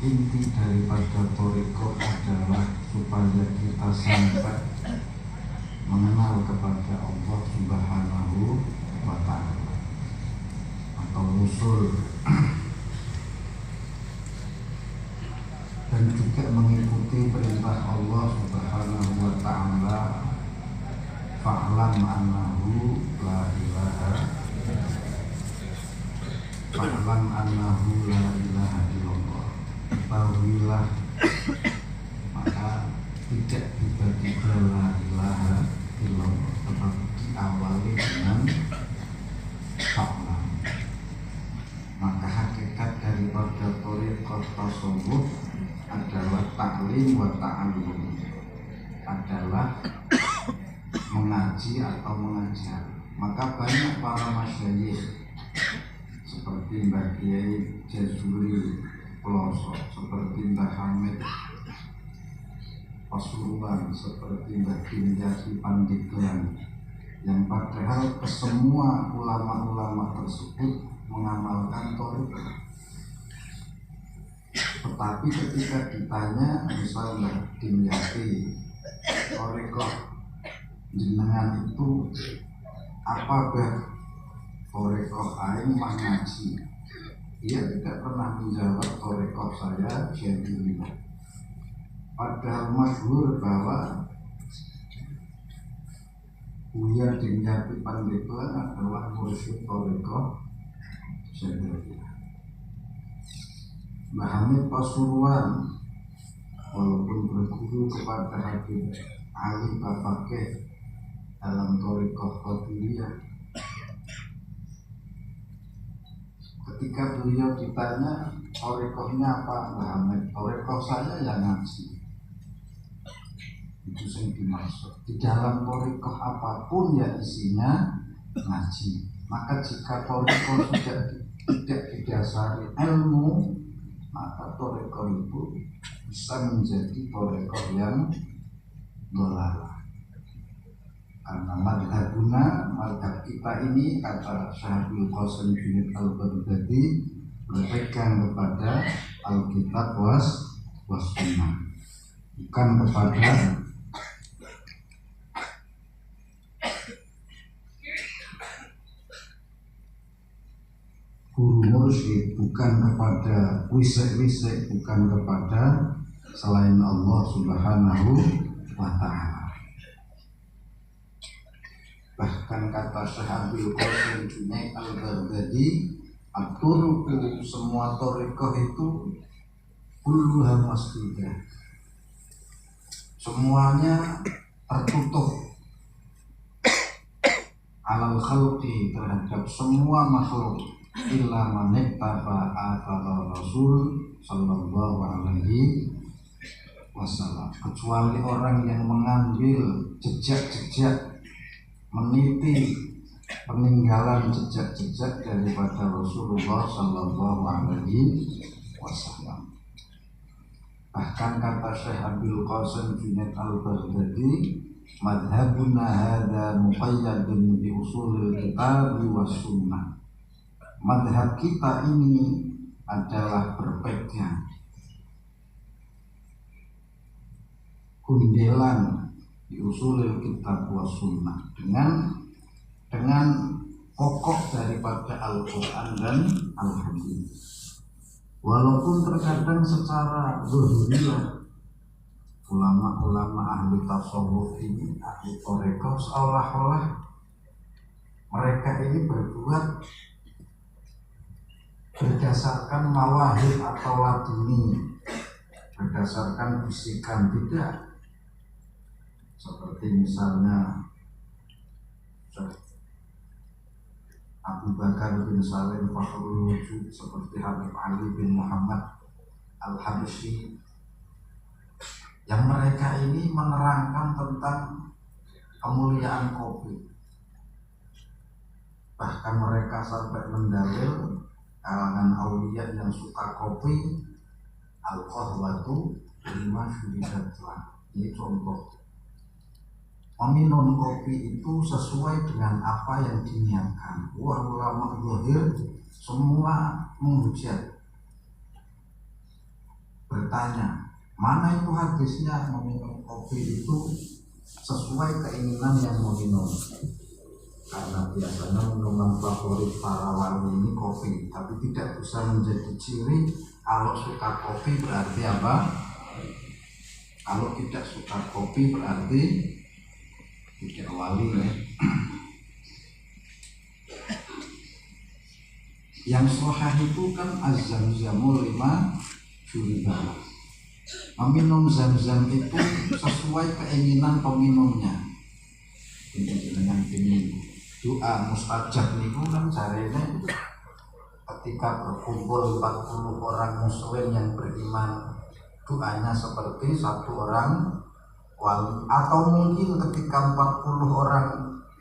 inti daripada thariqah adalah supaya kita sampai mengenal kepada Allah Subhanahu wa ta'ala atau usul, dan juga mengikuti perintah Allah Subhanahu wa ta'ala, fa'lam annahu la ilaha fa'lam annahu la ilaha illallah, ketahuilah maka tidak tiba-tiba la ilaha illallah, tetapi diawali dengan fa'lam. Maka hakikat daripada thariqah tasawuf adalah ta'lim wa ta'allum, adalah mengaji atau mengajar. Maka banyak para masyayikh seperti Mbah Kiai Jazuli Pelosok, seperti Mbah Hamid Pasuruan, seperti Mbah Kinjasi Pandeglang, yang padahal kesemua ulama-ulama tersebut mengamalkan thariqah. Tetapi ketika ditanya, misal Mbah Kinjasi, thariqah jenengan itu apa bah? Thariqah aing mah ngaji. Ia tidak pernah menjawab thariqah saya Syadziliyah. Padahal masyhur bahwa Buya Dinjati Pandeglang adalah mursyid thariqah Syadziliyah. Mbah Hamid Pasuruan walaupun berguru kepada Habib Ali Bafakih dalam thariqah Qadiriyah, ketika beliau ditanya thariqahnya apa, Mbah Hamid, thariqah saya yang ngaji. Itu yang dimaksud. Di dalam thariqah apapun ya isinya ngaji. Maka jika thariqah sudah tidak didasari ilmu, maka thariqah itu bisa menjadi thariqah yang dolalah. Karena madhab kita ini, kata Syekh Qasim Junaid Al-Baghdadi, berpegang kepada Alkitab was Sunnah, bukan kepada guru mursyid, bukan kepada wisik-wisik, bukan kepada selain Allah Subhanahu wa ta'ala. Bahkan kata Syekh Abdul Qasim Junaid Al-Baghdadi, at-turuqu, semua thariqah itu kulluha masdudah, semuanya tertutup alal khalqi, terhadap semua makhluk, illa man ittaba'a athara Rasul sallallahu alaihi wasallam, kecuali orang yang mengambil jejak-jejak, meniti peninggalan jejak-jejak daripada Rasulullah sallallahu alaihi wasallam. Bahkan kata Syekh Abdul Qasim Junaid Al-Baghdadi, madhabuna hadza muqayyadun bi usulil kitab was sunnah. Madhab kita ini adalah berpegang kundelan di usulil kitab was sunnah, dengan pokok daripada Al-Quran dan Al-Hadis. Walaupun terkadang secara zahiriyah ulama-ulama ahli tasawuf ini, ahli thariqah, seolah-olah mereka ini berbuat berdasarkan mawahib atau laduni, berdasarkan bisikan, tidak. Seperti misalnya Abu Bakar bin Salim Fakhrul Wujud, seperti Habib Ali bin Muhammad Al-Habsyi, yang mereka ini menerangkan tentang kemuliaan kopi. Bahkan mereka sampai mendalil kalangan aulia yang suka kopi, al-qahwatu lima syuridatlah. Ini contoh. Meminum kopi itu sesuai dengan apa yang diniatkan. Wah, ulama zahir semua menghujat. bertanya, mana itu hadisnya meminum kopi itu sesuai keinginan yang meminum? Karena biasanya minuman favorit para wali ini kopi, tapi tidak bisa menjadi ciri kalau suka kopi berarti apa? Kalau tidak suka kopi berarti tidak wali ya. Yang sahih itu kan az-zamzamu lima syuriba. Meminum zam-zam itu sesuai keinginan peminumnya. Ini dengan ini doa mustajab niku kan caranya ketika berkumpul 40 orang muslim yang beriman, doanya seperti satu orang wali. Atau mungkin ketika 40 orang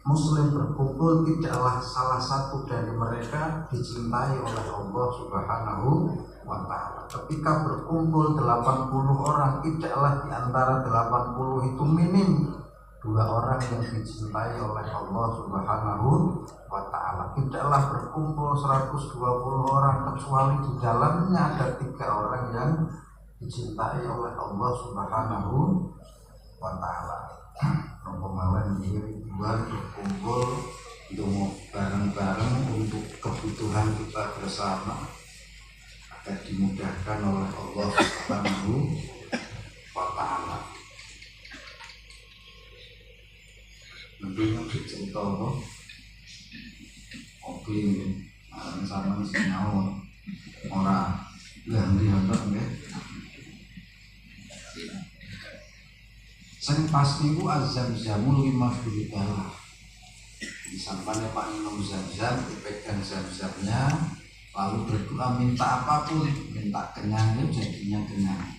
muslim berkumpul, tidaklah salah satu dari mereka dicintai oleh Allah Subhanahu wa ta'ala. Ketika berkumpul 80 orang, tidaklah di antara 80 itu minim 2 orang yang dicintai oleh Allah Subhanahu wa ta'ala. Tidaklah berkumpul 120 orang kecuali di dalamnya ada 3 orang yang dicintai oleh Allah Subhanahu wa ta'ala. Pemahaman diri buat berkumpul untuk bareng-bareng untuk kebutuhan kita bersama agar dimudahkan oleh Allah Subhanahu wa ta'ala. Nantinya cerita apa? Kopi sama senyawa orang ganti apa enggak? Sing pasti ku az-zamzamu lima syuribalah. Disampaikan Pak minum zam-zam, dipegang zam-zamnya, lalu berdoa minta apapun, minta kenyang jadinya kenyang,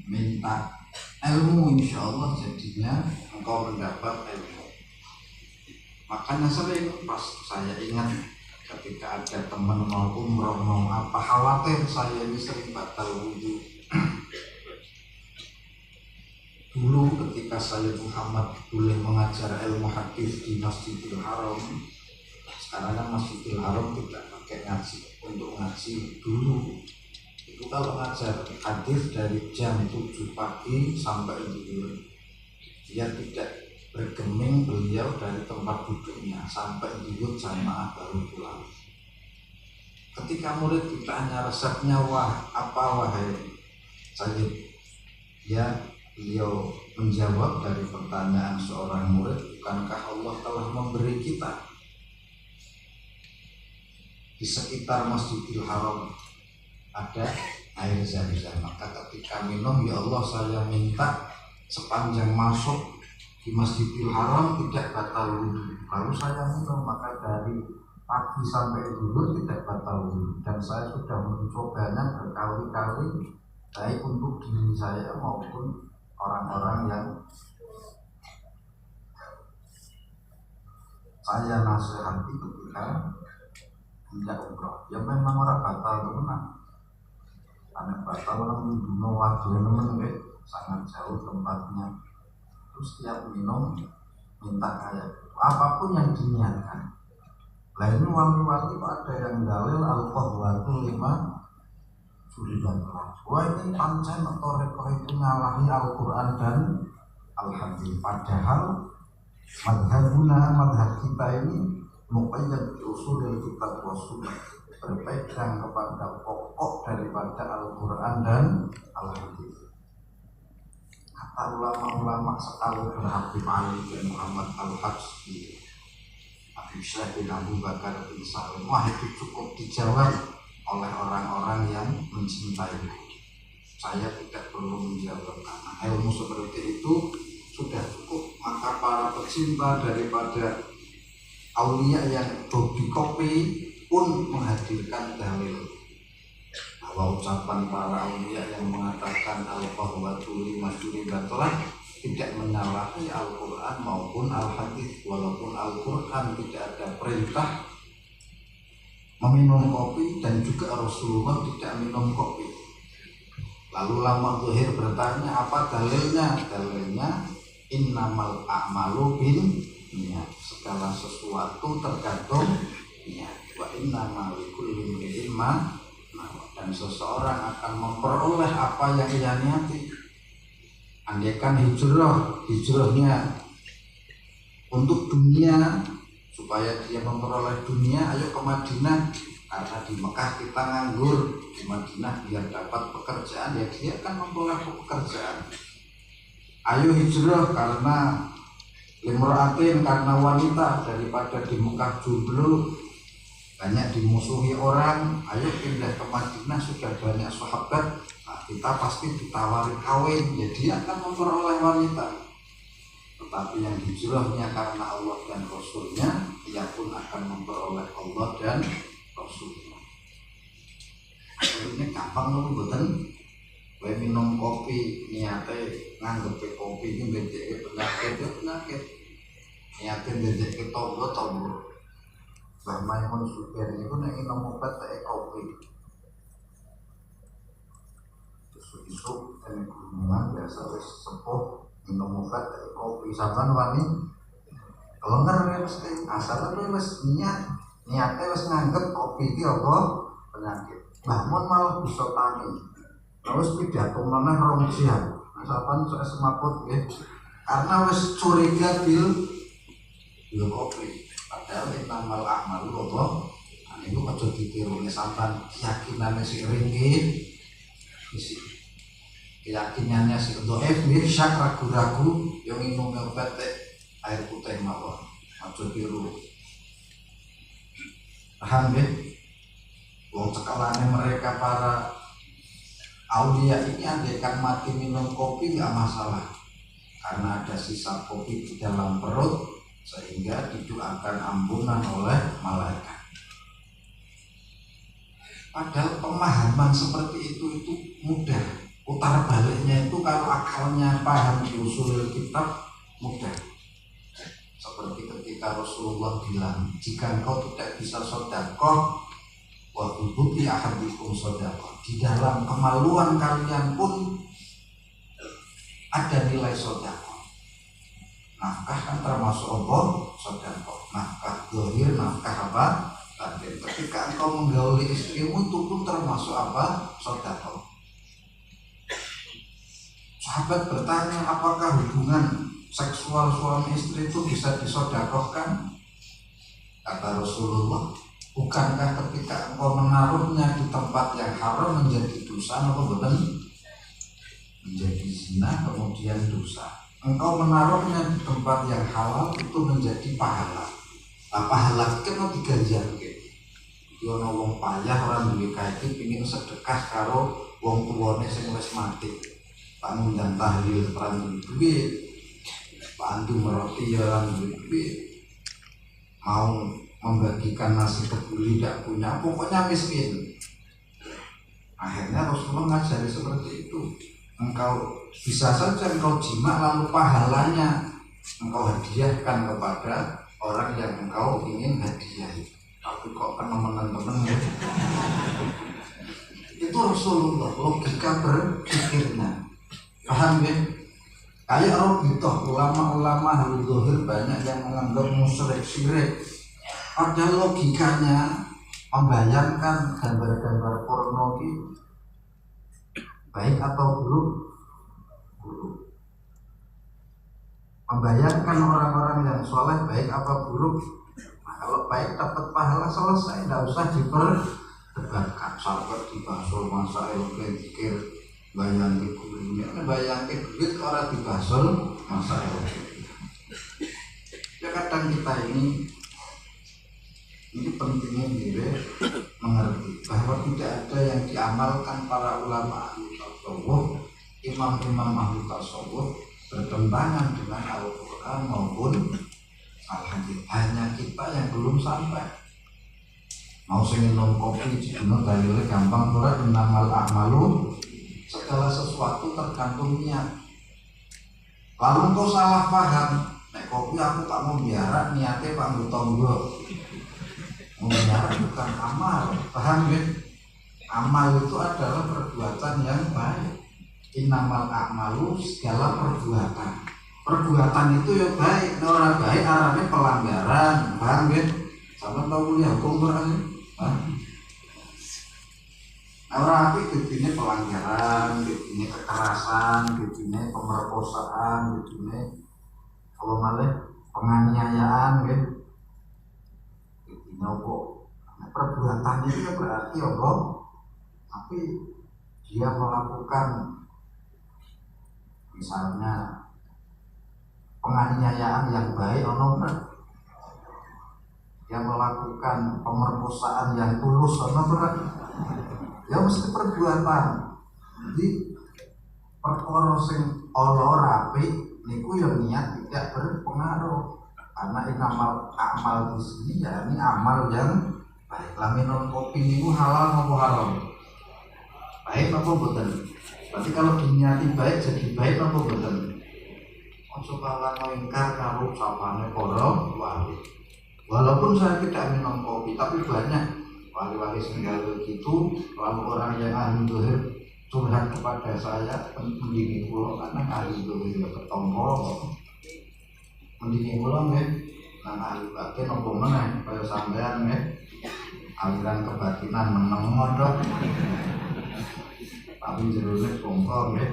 minta ilmu insya Allah jadinya engkau mendapat ilmu. Makanya sering pas saya ingat ketika ada teman mau umroh mau apa, khawatir saya ini sering batal wudhu. Dulu ketika saya Muhammad boleh mengajar ilmu hadis di Masjidil Haram, sekarang kan Masjidil Haram tidak pakai ngaji. Untuk ngaji dulu itu kalau ngajar hadis dari jam 7 pagi sampai zuhur, dia tidak bergeming beliau dari tempat duduknya sampai zuhur jamaah baru pulang. Ketika murid ditanya resepnya, apa wahai Sayyid, beliau menjawab dari pertanyaan seorang murid, bukankah Allah telah memberi kita di sekitar Masjidil Haram ada air zam-zam? Maka ketika minum, ya Allah saya minta sepanjang masuk di Masjidil Haram tidak batal wudhu. Lalu saya minum, maka dari pagi sampai zuhur tidak batal wudhu. Dan saya sudah mencobanya berkali-kali, baik untuk diri saya maupun orang-orang yang saya nasihati ketika hendak umroh. Ya memang orang batal teman, karena batal orang minum waktu teman sangat jauh tempatnya. Terus setiap minum minta kayak apapun yang diniatkan. Lah ini wali-wali ada yang dalil al-qahwatu lima syuribalah. Wah ini pancen atau rekoh itu ngalahi Al-Quran dan Al-Hadis. Padahal madhab kita ini muqayyad bi usulil kitab wa sunnah, berpegang kepada pokok daripada Al-Quran dan Al-Hadis. Kata ulama-ulama sekali Habib Ali bin Muhammad Al-Habsyi, Habib Syekh bin Abu Bakar bin Salim, wah itu cukup dijawab oleh orang-orang yang mencintai. Saya tidak perlu menjawab karena ilmu seperti itu sudah cukup. Maka para pecinta daripada aulia yang hobi kopi pun menghadirkan dalil bahwa ucapan para aulia yang mengatakan al-qahwatu lima syuribalah tidak menyalahi Al-Quran maupun Al-Hadis, walaupun Al-Quran tidak ada perintah meminum kopi dan juga Rasulullah tidak minum kopi. Lalu lama zuhir bertanya, apa dalilnya? Dalilnya innamal a'malu bin niat, segala sesuatu tergantung niat. Wa innamal likulli imri'in ma nawa, dan dan seseorang akan memperoleh apa yang ia niati. Andaikan hijrahnya untuk dunia, supaya dia memperoleh dunia, ayo ke Madinah. Karena di Mekah kita nganggur, di Madinah biar dapat pekerjaan, ya dia akan memperoleh pekerjaan. Ayo hijrah karena limra'atin, karena wanita, daripada di Mekah jomblo banyak dimusuhi orang. Ayo pindah ke Madinah, sudah banyak sahabat, nah kita pasti ditawari kawin, ya dia akan memperoleh wanita. Tetapi yang hijrahnya karena Allah dan Rasulnya, ia pun akan memperoleh Allah dan Rasulnya. Ini gampang loh, betul. Kowe minum kopi niate nganggepe kopi iki ndadekake penyakit. Niate ndadekake tombo. Mbah Maimun Supir niku nek minum obat teh kopi. Besok-besok nek gunungan biasa wis sepuh minum obat teh kopi, sampean wani kelengar mesti asal wis niate wis nganggep kopi iki apa penyakit. Mbah Mun malah bisa tani. Terus pidato mana rong jam, asalkan saya semaput ya, karena wes curiga bil kopi. Padahal kita mal amal loh, nah itu aja ditiru nih sampan keyakinannya si ringkih, keyakinannya si doef, syak ragu-ragu yang minum obat air putih mawon, aja tiru. Paham ya? Wong cekalannya mereka para aulia ini andaikan mati minum kopi nggak masalah, karena ada sisa kopi di dalam perut sehingga didoakan ampunan oleh malaikat. Padahal pemahaman seperti itu mudah. Putar baliknya itu kalau akalnya paham di usul kitab mudah. Seperti ketika Rasulullah bilang, jika engkau tidak bisa sedekah, wa tubuti ahadikum sedekah, di dalam kemaluan kalian pun ada nilai sedekah. Nafkah kan termasuk apa? Sedekah. Nafkah zahir, nafkah apa? Batin. Ketika engkau menggauli istrimu itu pun termasuk apa? Sedekah. Sahabat bertanya, apakah hubungan seksual suami istri itu bisa disedekahkan? Kata Rasulullah, bukankah ketika engkau menaruhnya di tempat yang haram menjadi dosa, apa betul? Menjadi zina kemudian dosa. Engkau menaruhnya di tempat yang halal itu menjadi pahala. Nah, pahala itu kan diganjarke. Yo ana wong payah ora duwe kaiki pengin sedekah karo wong tuwane sing wis mati. Pak ngundang tahlil ora duwe. Pandu meroti ya ora duwe. Mau membagikan nasi kebuli tidak punya, pokoknya miskin. Akhirnya Rasulullah ngajari seperti itu. Engkau bisa saja engkau jima lalu pahalanya engkau hadiahkan kepada orang yang engkau ingin hadiahi. Tapi kok teman-teman ya? Itu Rasulullah, logika berpikirnya. Paham ya? Kayak Robitoh, ulama-ulama ahli dzahir banyak yang menganggap musyrik syirik. Padahal logikanya membayangkan gambar-gambar porno itu baik atau buruk? Buruk. Membayangkan orang-orang yang soleh baik apa buruk? Nah, kalau baik dapat pahala selesai, tidak usah diperdebatkan. Sampai dibahsul masail pikir bayangke dunia, bayangke duit orang dibahsul masail. Ya kadang kita ini pentingnya diri mengerti bahwa tidak ada yang diamalkan para ulama ahli tasawuf, imam-imam ahli tasawuf bertentangan dengan Al-Quran maupun Al-Hadis. Hanya kita yang belum sampai. Mau sing minum kopi dino dalile gampang ora, innamal a'malu, segala sesuatu tergantung niat. Lalu kau salah paham, nek kopi aku tak mau biara niate Pak Ngutonggo. Menyara bukan amal, paham ya? Amal itu adalah perbuatan yang baik. Innamal a'malu, segala perbuatan. Perbuatan itu yang baik, orang baik arahnya pelanggaran, paham ya? Sama tahu kuliah hukum Quran. Ora apik gedine pelanggaran, gedine kekerasan, gedine pemerkosaan, gedine apa malih penganiayaan gitu. Gedine apa? Perbuatan itu berarti apa? Tapi dia melakukan misalnya penganiayaan yang baik ono berat. Dia melakukan pemerkosaan yang tulus ono berat. Ya mesti perbuatan. Jadi perkara sing ala rapi niku ya niat tidak berpengaruh. Karena amal di sini ya ini amal yang baik. Minum kopi niku halal maupun haram? Baik apa boten? Berarti kalau diniati baik jadi baik apa boten? Ojo kalah ingkar karo sapane para wali. Walaupun saya tidak minum kopi, tapi banyak wali-wali singgal begitu. Lalu orang yang ahli dohir curhat kepada saya, mendingi pulau karena ahli dohir ya ketompo, mendingi pulau ya, karena ahli batin apa mana, kaya sampean ya, aliran kebatinan menang modok, tapi jerusalem bongkong ya.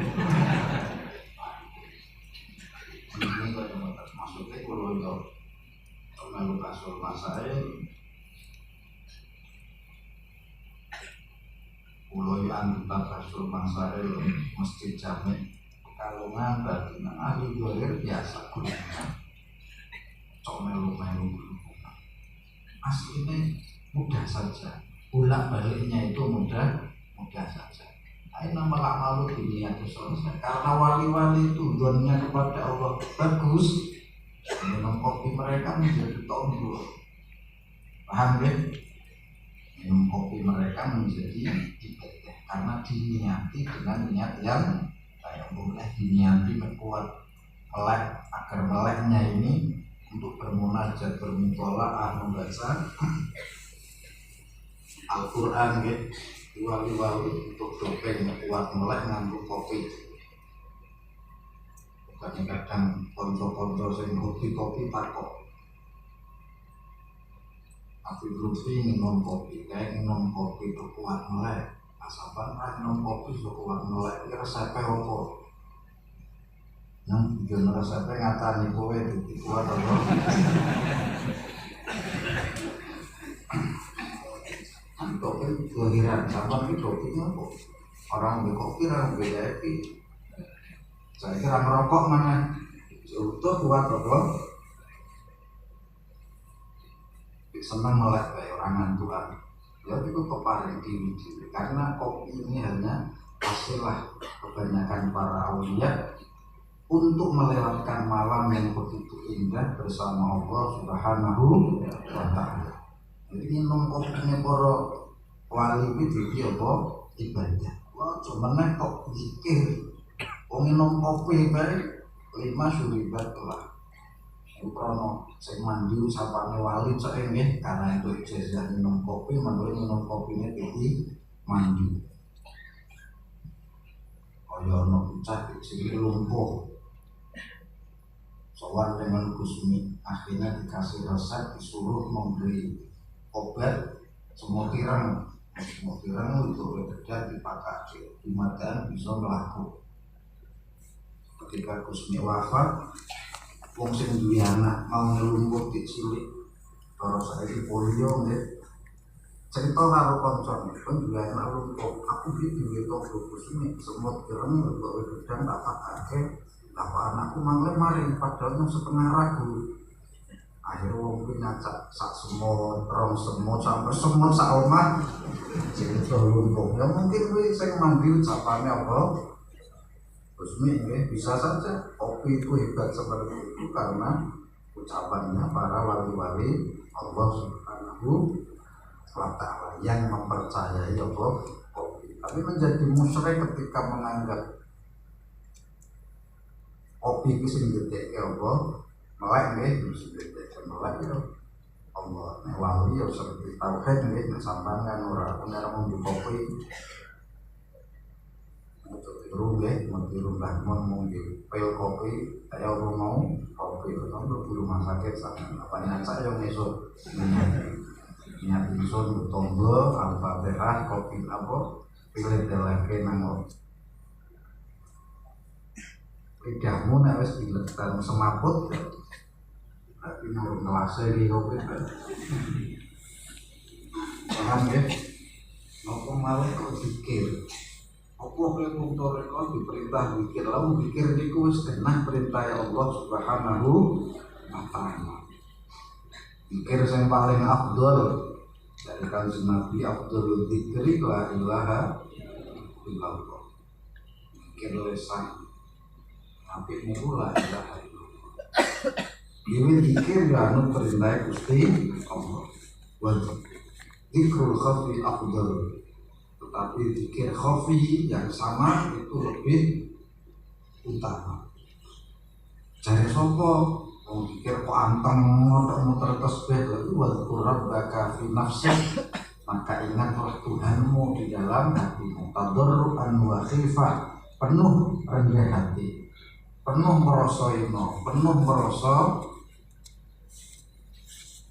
Mendingi kaya maksudnya pulau itu, melu kasul masai. Pulau yang anggota rasul bangsa mesti jamin kalungan berarti ahli dohir biasa kulitnya cok melu aslinya mudah saja, bolak baliknya itu mudah saja. Ini nama malu dunia itu selesai karena wali-wali itu donnya kepada Allah bagus. Minum kopi mereka menjadi tombol, paham ya? Minum kopi mereka menjadi ibadah karena diniati dengan niat yang kayak boleh diniati membuat melek agar meleknya ini untuk bermunajat bermutolaah membaca Al-Quran gitu. Wali-wali untuk dopeng kuat melek nganggo kopi. Kadang-kadang konco-konco sing kopi takok tapi Lutfi minum kopi, kayak minum kopi itu kuat melek. Asapan minum kopi itu kuat melek, ini resepnya apa? Yang tujuan resepnya ngatani kowe itu kuat apa? Kopi kelahiran, sahabat itu kopinya apa? Orang beli kopi, orang beli kopi. Saya kira merokok mana? Utuh kuat apa? Senang melek kayak orang ngantuan ya itu keparing diri karena kopi ini hanya hasillah kebanyakan para aulia untuk melewatkan malam yang begitu indah bersama Allah Subhanahu wa ta'ala. Jadi minum kopinya para wali itu dia apa? Ibadah. Wah cuma kok zikir minum kopi baik 5 syuribat telah Uprono saya mandi sapane wali saya nggih karena itu ijazah minum kopi, menurut minum kopinya tinggi mandi. Kaya ono bocah sing lumpuh. Sowan dengan Gusmi, akhirnya dikasih resep disuruh membeli obat semua tirang itu bekerja dipakai di madan bisa melaku. Ketika Gusmi wafat wong sing duwe anak mau ngelumpuh dicilik terus saiki polio nggih cerita karo kancane kan duwe anak lumpuh aku iki duwe toko kusine semut kireng kok gedang tak pakake apa anakku manglet mari padahal setengah ragu akhirnya wong kuwi nyacak sak semut rong semut sampai semut sak omah cerita lumpuh ya mungkin kuwi sing mandi ucapane apa Gusmi bisa saja kopi itu hebat seperti itu karena ucapannya para wali-wali Allah Subhanahu wa ta'ala yang mempercayai Allah kopi. Tapi menjadi musyrik ketika menganggap kopi itu sing gedhe Allah melek nggih sing gedhe melek ya Allah wali ya seperti tauhid nggih sampeyan kan ora ngomong kopi tiru nggih, tiru bangun mungkin pel kopi, saya mau kopi, untuk di rumah sakit sama apa nyacak yang esok niat insun tombol, al-fatihah, kopi apa pilih lagi nang lidahmu nek wis dilekan semaput berarti nang ngelase iki kowe paham ya nopo malah kok pikir apa kowe motor kok diperintah pikir lalu pikir niku wis genah perintah Allah Subhanahu wa taala pikir yang paling afdol dari kanjeng Nabi Abdul Dzikri la ilaha illallah pikir lesan tapi mula ilaha illallah ini pikir ya anu perintah Gusti Allah wajib dzikrul khafi afdal tetapi zikir khafi yang sama itu lebih utama cari sopo mau pikir kok anteng muter tasbih itu wadkur rabbaka fi nafsik maka ingatlah Tuhanmu di dalam hatimu tadarruan wa khifah penuh rendah hati penuh merasa penuh merasa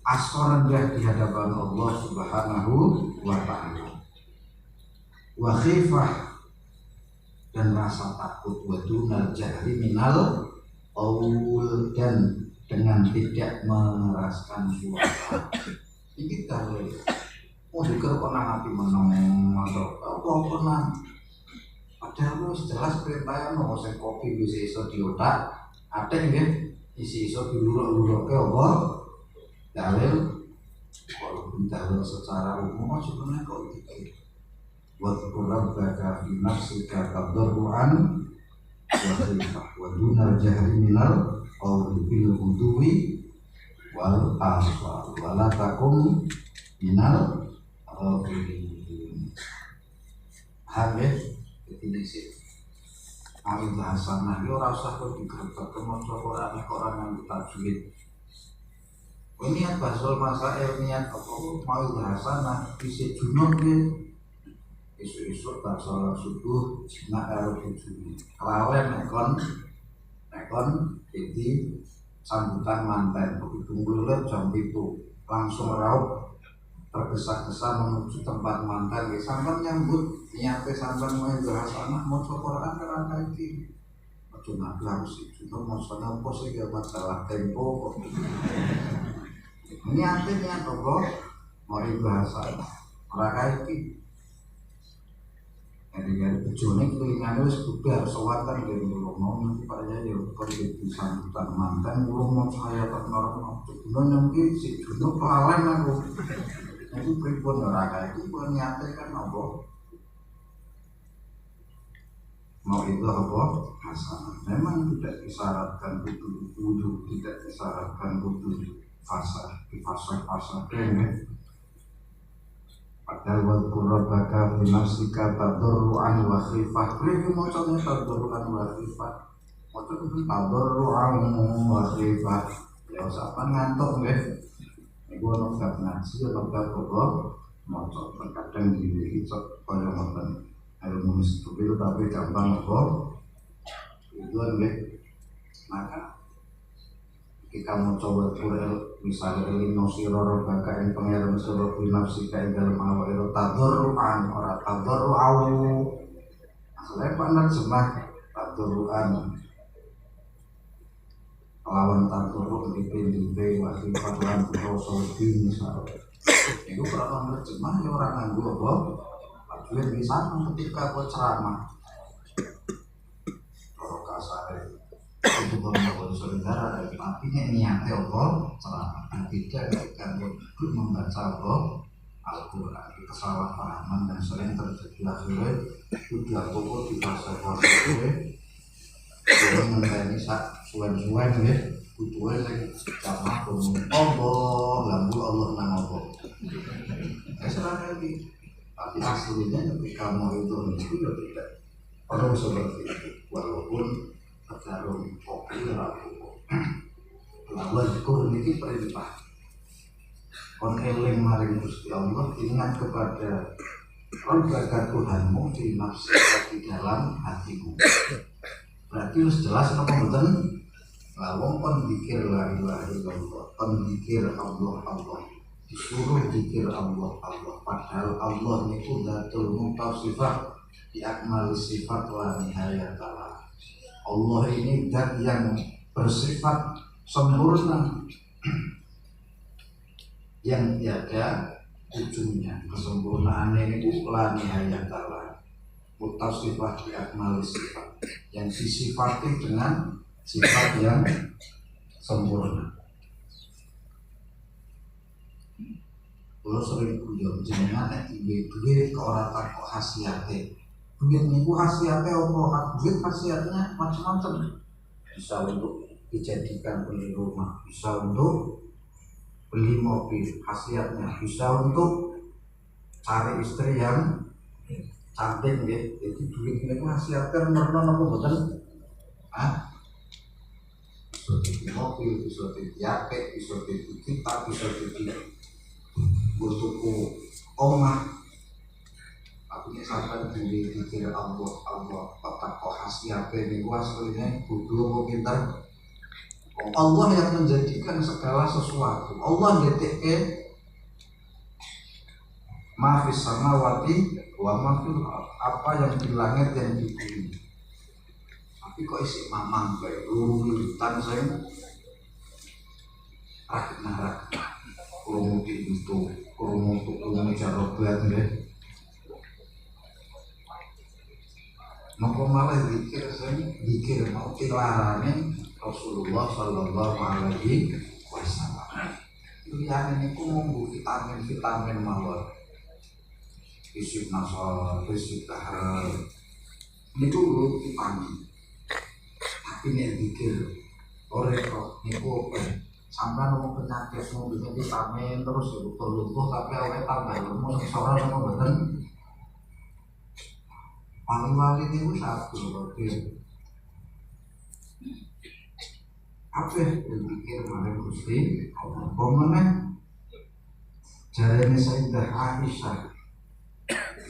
asa rendah di hadapan Allah Subhanahu wa ta'ala wa khifah dan rasa takut wa dunal jahri minal qaul dan dengan tidak mengeraskan suara ini tahu mau dikir pernah hati menong atau apa pernah padahal lu jelas perintahnya mau saya kopi bisa iso di otak ada ya isi iso diluruk-luruk ke apa dalil walaupun dalil secara umum sebenarnya kok gitu wadkur rabbaka fi nafsika tadarruan wa khifah wa dunal jahri minal qawli bil ghudwi wal asal wa la takum minal ghafilin habis definisi awil hasanah yo ora usah kok digerebek maca Quran Quran yang ditajwid niat basul masail niat apa mau hasanah isi junub isu-isu tak sholat subuh nak karo bojone kelawen nekon jadi sambutan manten begitu mulai jam itu langsung raup tergesa-gesa menuju tempat manten ya sampai nyambut niatnya sampai mau hasanah mau Quran karena iki ojo nak harus itu mau sono apa sih masalah tempo niatnya apa mau hasanah ora iki dari bojone kelingane wis bubar sewatan dari ngomong nanti Pak Yai kok bisa sambutan mantan belum mau saya tak normal cuman nanti si Juno kelalen aku itu pripun ora itu bukan nyate kan apa mau itu apa hasanah memang tidak disyaratkan kudu tidak disyaratkan kudu fasa kene padahal wadkur rabbaka fi nafsika tadarruan wa khifah iki macane tadarruan wa khifah maca kudu tadarruan wa khifah ya sampean ngantuk nggih niku ono bab ngaji atau bab apa maca kadang diri cocok kaya ngoten ilmu itu tapi gampang apa itu nggih maka kita mau coba kurel misalnya ilmu siroro baka yang pengeran siroro binafsi kain dalam awal itu tadarruan orang tadarru'au asalnya pandang semah tadarruan lawan tadarru' dipin-dipin wakil patuan berosol bin misalnya itu perang terjemah ya orang nganggu apa tujuan bisa ketika aku ceramah kalau kasar untuk membangun saudara dan artinya niatnya Allah ceramah tidak ketika membaca Allah Al-Quran kesalahpahaman dan sering terjadi akhirnya sudah pokok di fase jadi mengenai suan-suan ya tujuan lagi ceramah Allah lalu Allah nang Allah serang lagi tapi aslinya ketika mau itu ya tidak perlu seperti itu walaupun terjarum kopi rapuh lawan kur ini perintah kon eling maring Gusti Allah ingat kepada Rabbaka Tuhanmu di nafsu di dalam hatimu berarti harus jelas apa mboten lawang kon zikir la ilaha illallah kon zikir Allah disuruh zikir Allah padahal Allah niku dzatul mutasifah di akmal sifat wa nihayatalah. Allah ini zat yang bersifat sempurna yang tiada ujungnya. Kesempurnaan ini la nihayatalah, mutasifah di akmal sifat, yang disifati dengan sifat yang sempurna. Kalau sering guyon jenengan nek duit ke orang takut khasiate. Duit niku khasiate apa? Duit khasiatnya macam-macam. Bisa untuk dijadikan beli rumah, bisa untuk beli mobil, khasiatnya bisa untuk cari istri yang cantik ya. Jadi duit niku khasiatnya nomor apa mboten? Bisa di mobil, bisa di jaket, bisa di kita, bisa di butuhku omah. Tapi sampai dikira Allah tetap kok khasiatnya ini aslinya bodoh kok pintar. Allah yang menjadikan segala sesuatu. Allah ngetik ma fis samawati wa ma fil ardh, apa yang di langit yang di bumi. Tapi kok isi mamang kayak lulutan saya rakna kurung itu kurung jarobat deh. Nopo malah dikir mau tilarane Rasulullah Sallallahu Alaihi Wasallam. Yang ini ku menggu vitamin mawar, fisik nasol, fisik tahar, ini dulu vitamin. Tapi ini dikir oreko ini ku sampai ngomong penyakit mobilnya vitamin terus lupa tapi awalnya tambah lemah seorang sama badan wali-wali itu satu berarti apa yang pikir kemarin Gusti pemenang jalannya Sayyidah Aisyah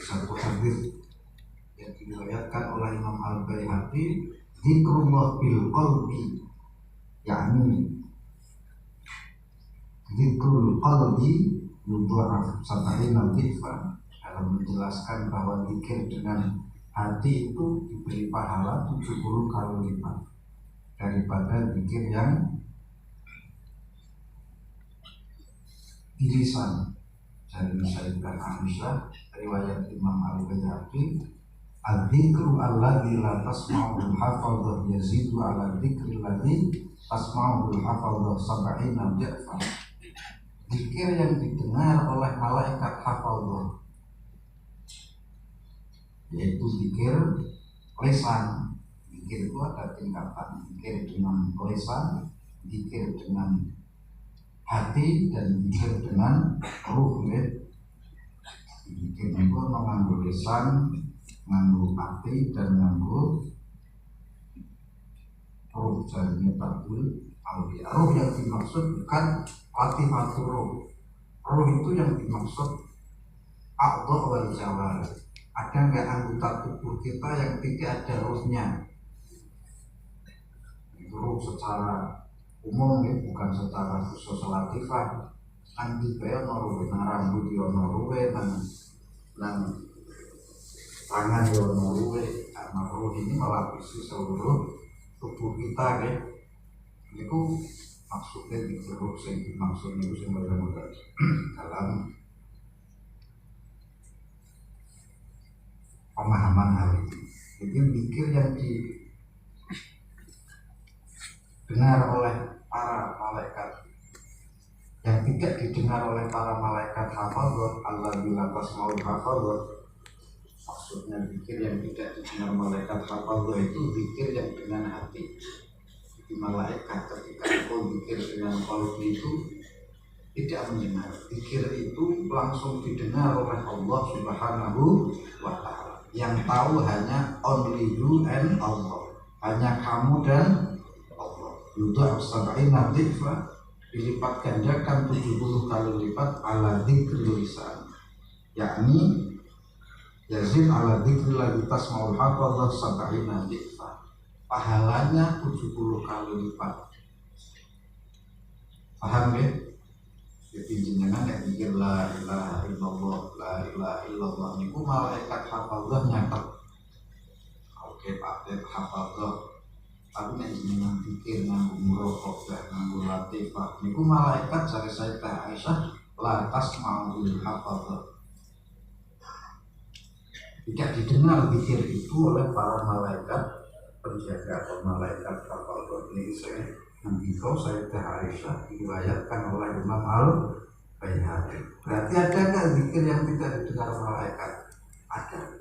satu hadis yang diriwayatkan oleh Imam Al-Baihaqi, zikrullah bil qalbi, yakni zikrul qalbi yudha'af sab'ina dhifan, dalam menjelaskan bahwa zikir dengan hati itu diberi pahala 70 kali lipat daripada zikir yang di lisan. Dari Sayyidah Aisyah riwayat Imam Al-Baihaqi, al-dzikru alladzi la tasma'ul hafadhah yazidu ala dzikri alladzi tasma'ul hafadhah sab'ina dhifan. Zikir yang didengar oleh malaikat hafadhah, yaitu zikir lisan. Zikir itu ada tingkatan, zikir dengan lisan, zikir dengan hati, dan zikir dengan ruh. Zikir itu mengandung lisan, mengandung hati, dan mengandung ruh. Jadi tabul aulia. Ruh yang dimaksud bukan latifatu ruh. Ruh itu yang dimaksud a'dha wal jawar. Ada nggak anggota tubuh kita yang tidak ada ruhnya? Ruh secara umum ya, bukan secara khusus latifah. Kan tiba ono ruh, nang rambut yo ono ruh, nang tangan yo ono ruh. Karena ruh ini melapisi seluruh tubuh kita ya. Itu maksudnya di ruh sing dimaksud itu sing bener-bener dalam pemahaman hal ini. Jadi zikir yang didengar oleh para malaikat, yang tidak didengar oleh para malaikat hafadhah, alladzina tasma'ul hafadhah, maksudnya zikir yang tidak didengar malaikat hafadhah itu zikir yang dengan hati. Di malaikat ketika itu zikir dengan qalbi itu tidak mendengar. Zikir itu langsung didengar oleh Allah Subhanahu wa ta'ala. Yang tahu hanya only you and Allah, hanya kamu dan Allah. Yudha sab'ina dhifan, dilipat gandakan 70 kali lipat ala dzikri lisan, yakni yazid ala dzikri lagi tasma'ul hafadhah sab'ina dhifan, pahalanya 70 kali lipat. Paham ya? Jadi jenengan yang mikir la ilaha illallah niku malaikat hafadzah nyatet. Oke Pak, hafadzah. Tapi nek jenengan pikir nganggo muraqabah, nganggo latifah niku malaikat jare Sayyidah Aisyah la tasma'ul hafadzah. Tidak didengar zikir itu oleh para malaikat penjaga atau malaikat hafadzah. Ini saya Nandiko Sayyidah Aisyah diriwayatkan oleh Imam Al-Baihaqi. Berarti ada nggak zikir yang tidak didengar malaikat? Ada.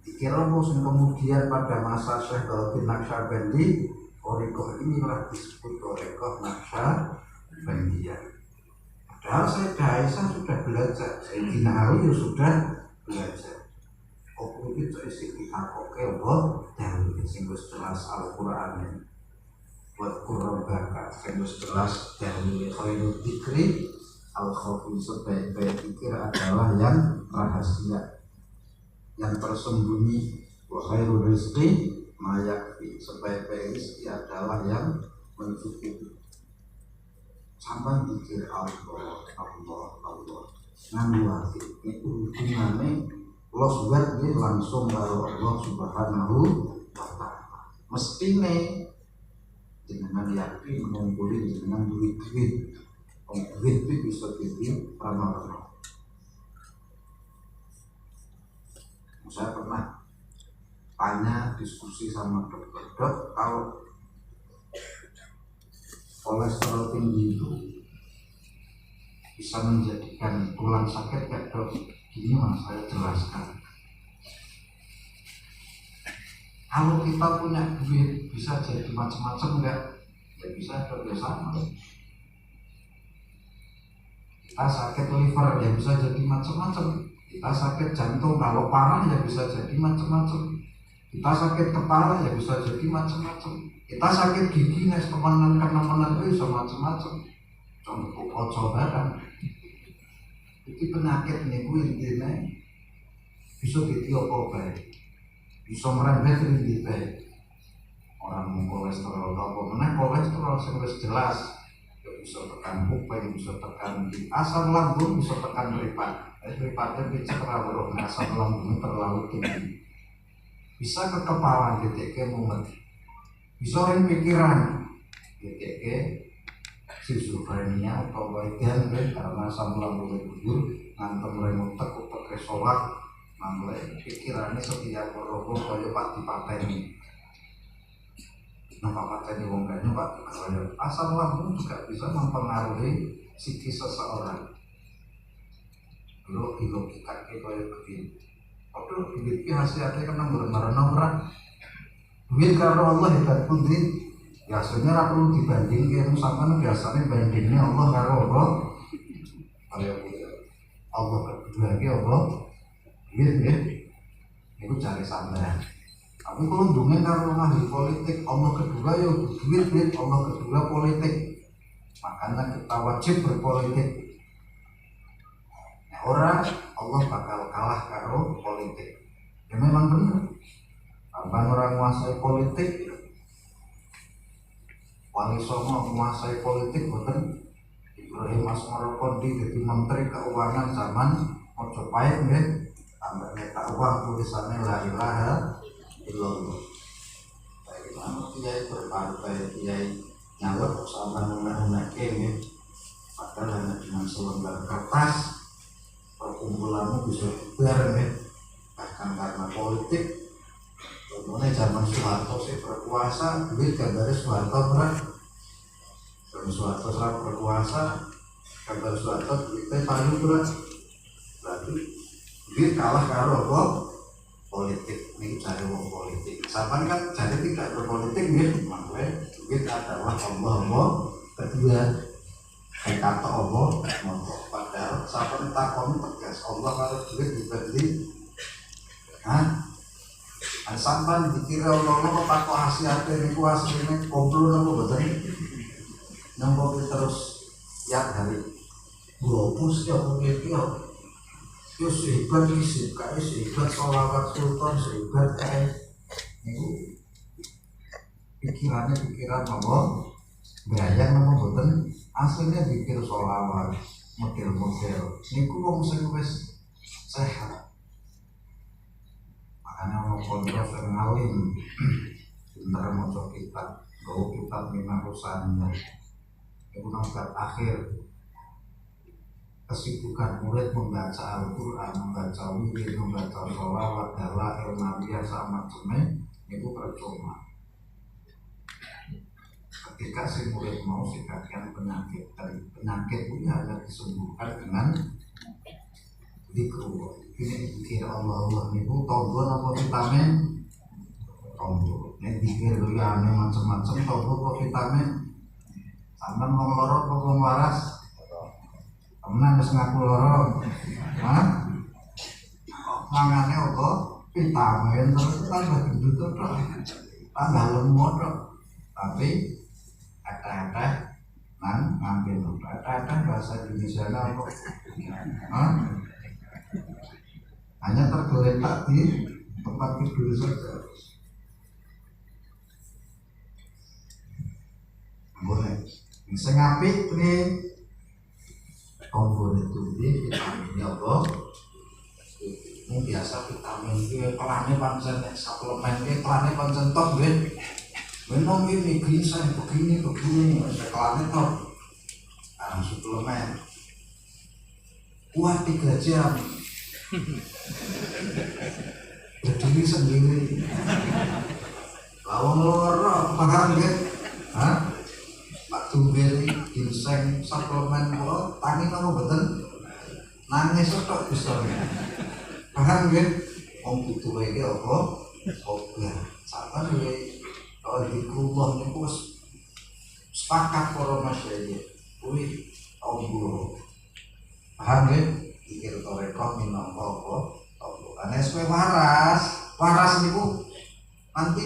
Zikir rumus yang kemudian pada masa Syekh Dauddin Naqsyabandi, Thariqah inilah disebut Thariqah Naqsyabandiyah. Padahal Sayyidah Aisyah sudah belajar, Sayyidina Ali sudah belajar. Oke itu isi kita oke Allah dan sing wis jelas Al-Qur'an ini. Buat Qur'an bakal sing wis jelas dari khairul dzikri al-khafi, sebaik-baik zikir adalah yang rahasia, yang tersembunyi. Wa khairul rizqi ma yakfi, sebaik-baik rezeki adalah yang mencukupi. Sampai zikir Allah nganggo ati niku hubungane los buat dia langsung karo Allah Subhanahu wa ta'ala. Mestine jenengan yakin ngumpulin jenengan duit itu bisa jadi ramal-ramal. Saya pernah tanya diskusi sama dokter, dok kalau kolesterol tinggi itu bisa menjadikan tulang sakit gak dok? Gini mas, saya jelaskan. Kalau kita punya duit bisa jadi macam-macam enggak? Ya bisa kerjasama. Kita sakit liver ya bisa jadi macam-macam. Kita sakit jantung kalau parah ya bisa jadi macam-macam. Kita sakit kepala ya bisa jadi macam-macam. Kita sakit gigi nih teman-teman itu bisa macam-macam. Contoh kocok barang. Iki penyakit niku intine bisa diopo-opo, bisa merembet rindu bae. Orang mau kolesterol atau apa meneh kolesterol sing wis jelas, ya bisa tekan kuping, bisa tekan asam lambung, bisa tekan mripat. Mripatnya bisa terlalu asam lambung terlalu tinggi. Bisa ke kepala DTK mumet. Bisa ring pikiran DTK schizofrenia atau bagian karena asam lambung gugur ngantem remote utek sholat nambah pikirannya setiap meroboh kaya pati-pateni nampak pateni wong banyu pati kaya asam lambung juga bisa mempengaruhi psikis seseorang. Lo logika kaya begini aduh duit hasilnya kena benar-benar duit karena Allah hebat putih. Biasanya ra perlu dibandingkan, sampean biasanya bandingnya Allah karo Allah. Kayak Allah kedua iki Allah. Gitu ya. Iku cari sampean. Tapi kalau ndunge karo ahli politik, Allah kedua ya duit, Allah kedua politik. Makanya kita wajib berpolitik. Nah, orang Allah bakal kalah karo politik. Ya memang benar. Sampai orang menguasai politik Wali Songo menguasai politik, betul. Ibrahim Asmarokondi jadi Menteri Keuangan zaman Mojopahit, ya. Tambah neta uang tulisannya la ilaha illallah. Bagaimana kiai berpartai, kiai nyalek sama nuna-nuna ya. Padahal hanya dengan selembar kertas perkumpulanmu bisa bubar, ya. Bahkan karena politik. Contohnya zaman Soeharto sih berkuasa, duit gambarnya Soeharto berat. Zaman Soeharto serap berkuasa, gambar Soeharto duitnya paling berat. Berarti duit kalah karo apa? Politik. Ini cari wong politik. Sampai kan jadi tidak berpolitik ya, makanya duit adalah Allah kedua. Kayak kata Allah, padahal sampai takon tegas Allah karo duit dibanding. Hah? Sampai dikira Allah apa kok hasilnya ini hasilnya komplo nopo betul nopo terus tiap hari globus ya mungkin ya sehebat kisip kayak sehebat sholawat sultan sehebat kayak itu pikiran Allah berayang nopo betul hasilnya dikira sholawat model-model niku wong sing wis sehat. Makanya ono kanca sing ngalim pinter maca kitab, gawe kitab minang usahanya. Iku nang akhir kesibukan murid membaca Al-Quran, membaca wirid, membaca sholawat, dalail, nabiyah, sama macamnya itu percuma. Ketika si murid mau sikapkan penyakit, dan penyakit itu hanya disembuhkan dengan zikrullah. Ini zikir Allah itu tombol atau vitamin tombol. Ini zikir liane macam-macam tombol atau vitamin. Sampai ngomong lorok atau ngomong waras. Temenan wis ngaku loro. Hah? Mangane apa? Vitamin terus tambah gendut tok. Tambah lemot tok. Tapi ada nang ngambil ada bahasa Indonesia apa? Hah? Hanya tergeletak di tempat tidur saja. Boleh. Sing apik nih tombol itu di vitaminnya apa? Ini biasa vitamin itu pelannya pancen suplemen itu pelannya pancen top kan? Minum ini ginseng begini pelannya top. Nah, suplemen kuat 3 jam berdiri sendiri. Lawang loro paham kan? Hah? Pak Tumbel ginseng suplemen kok tangi nopo mboten nangis tok bisa. Paham nggih? Wong butuh iki apa? Obat. Sampeyan iki kalau zikrullah niku wis sepakat para masyayikh. Kuwi tombol. Paham nggih? Zikir tarekah minangka apa? Tombol. Ana suwe waras niku nanti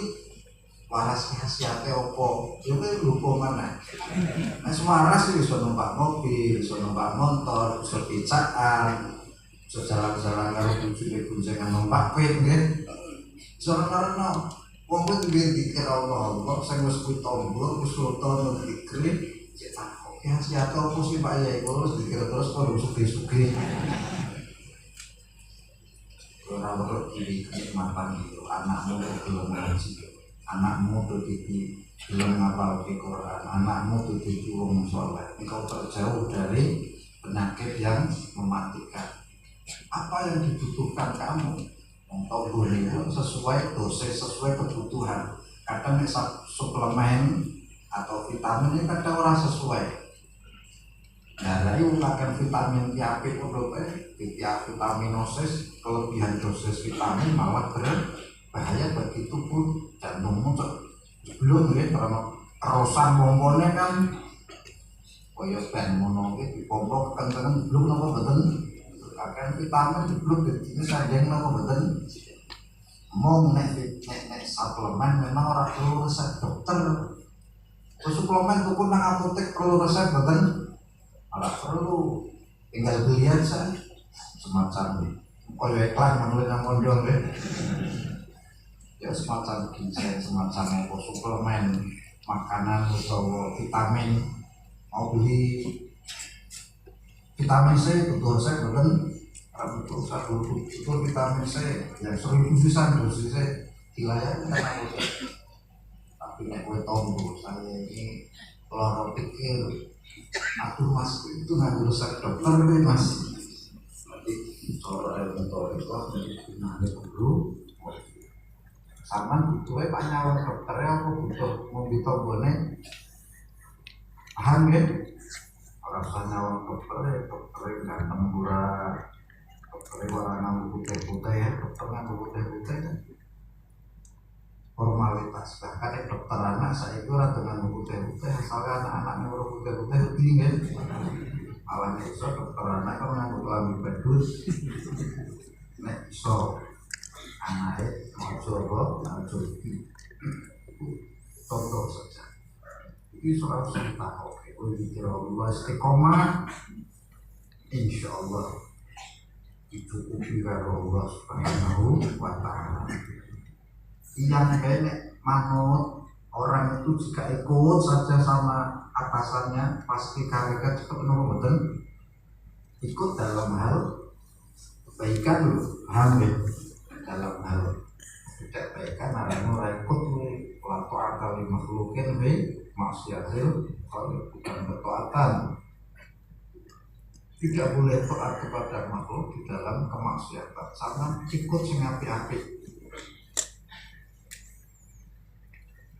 waras khasiate opo? Yo kuwi lupa maneh. Nek waras iki iso numpak mobil, iso numpak motor, iso becaan, iso jalan-jalan karo bojone boncengan numpak pit nggih. Sono-sono wong kuwi duwe dikir Allah sing wis kuwi tombol, wis loto dikir, cetak khasiate opo sih Pak Yai terus dikir terus kok sugih-sugih. Ora perlu kenikmatan itu anakmu belum ngaji. Anakmu tuh belum ngapal Quran, anakmu tuh wong soleh. Engkau terjauh dari penyakit yang mematikan. Apa yang dibutuhkan kamu? Tombol itu sesuai dosis, sesuai kebutuhan. Kadang suplemen atau vitamin ini kadang orang sesuai. Nah, dari ulakan vitamin tiapik untuk vitaminosis, kelebihan dosis vitamin malah bahaya bagi tubuh jantungmu belum ya karena kerosan pomponnya kan kaya ben ngono iki dipompo kekencengan belum napa mboten akan vitamin belum ini sanjang napa mboten mau nek suplemen memang ora perlu resep dokter. Suplemen tuku nang apotek perlu resep mboten ora perlu tinggal beli aja semacam kaya iklan nang mondong nggih. Ya semacam ginseng, semacam apa suplemen makanan atau vitamin mau beli vitamin C betul saya bukan betul satu betul vitamin C yang 1000 dosisnya dilayani kan tapi nek kowe tombol saya ini loro pikir aduh mas itu nggak resep dokter deh mas nanti soal elektronik itu nanti dulu sama butuhnya pak nyawar dokternya aku butuh mau ditobone paham ya orang nyawar dokternya ganteng murah dokternya warna putih-putih ya dokternya putih-putih kan formalitas bahkan dokter anak saya itu orang dengan putih-putih asalkan anak-anaknya orang putih-putih lebih kan malah iso dokter anak kan nganggo klambi badut nek iso anaknya mau coba contoh saja ini soal cerita oke dikira Allah istiqomah insya Allah dicukupi karo Allah subhanahu wa ta'ala yang kayak manut orang itu jika ikut saja sama atasannya pasti karya cepat betul ikut dalam hal kebaikan loh, paham ya? Dalam hal tidak kebaikan ada orang ikut waktu akal makhlukin maksiatil kalau bukan ketaatan. Tidak boleh taat kepada makhluk di dalam kemaksiatan sama ikut sing apik-apik.